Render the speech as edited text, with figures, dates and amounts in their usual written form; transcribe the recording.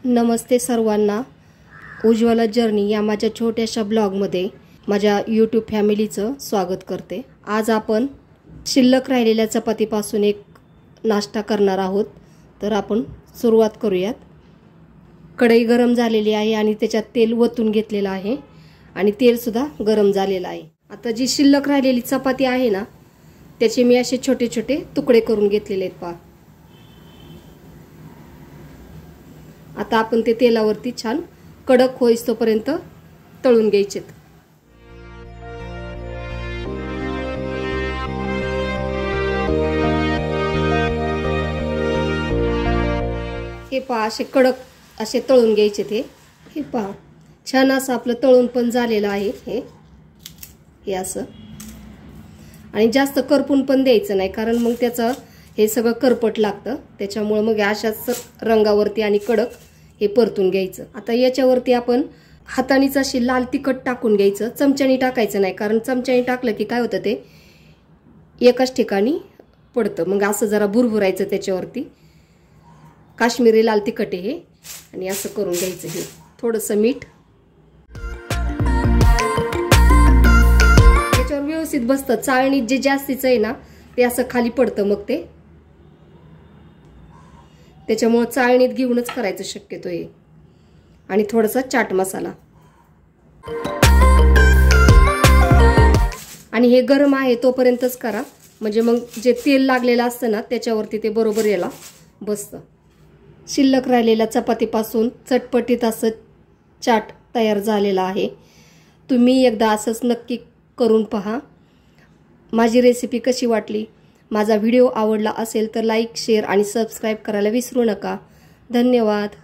नमस्ते सर्वांना। उज्ज्वला जर्नी या माझ्या छोट्याशा ब्लॉगमध्ये माझ्या यूट्यूब फॅमिलीचं स्वागत करते। आज आपण शिल्लक राहिलेल्या चपातीपासून एक नाश्ता करणार आहोत। तर आपण सुरुवात करूयात। कढई गरम झालेली आहे आणि त्याच्यात तेल ओतून घेतलेलं आहे आणि तेल सुद्धा गरम झालेलं आहे। आता जी शिल्लक राहिलेली चपाती आहे ना, त्याचे मी असे छोटे छोटे तुकडे करून घेतलेले आहेत पहा। आता आपण ते तेलावरती छान कडक होईस्तोपर्यंत तळून घ्यायचे। हे पहा असे कडक असे तळून घ्यायचे ते। हे पहा छान असं आपलं तळून पण झालेलं आहे हे असं। आणि जास्त करपून पण द्यायचं नाही, कारण मग त्याचं हे सगळं करपट लागतं। त्याच्यामुळे मग अशाच रंगावरती आणि कडक हे परतून घ्यायचं। आता याच्यावरती आपण हातानेच अशी लाल तिखट टाकून घ्यायचं। चमच्याने टाकायचं नाही, कारण चमच्याने टाकलं की काय होतं ते एकाच ठिकाणी पडतं। मग असं जरा भुरभुरायचं त्याच्यावरती। काश्मीरी लाल तिखट आहे हे, आणि असं करून घ्यायचं। हे थोडंसं मीठ याच्यावर व्यवस्थित बसतं। चाळणीत जे जास्तीचं आहे ना ते असं खाली पडतं मग ते, त्याच्यामुळे चाळणीत घेऊनच करायचं शक्यतो हे। आणि थोडासा चाट मसाला, आणि हे गरम आहे तोपर्यंतच करा, म्हणजे मग जे तेल लागलेलं असतं ना त्याच्यावरती ते बरोबर याला बसतं। शिल्लक राहिलेल्या चपातीपासून चटपटीत असं चाट तयार झालेला आहे। तुम्ही एकदा असंच नक्की करून पहा। माझी रेसिपी कशी वाटली, माझा व्हिडिओ आवडला असेल तर लाईक, शेअर आणि सबस्क्राईब करायला विसरू नका। धन्यवाद।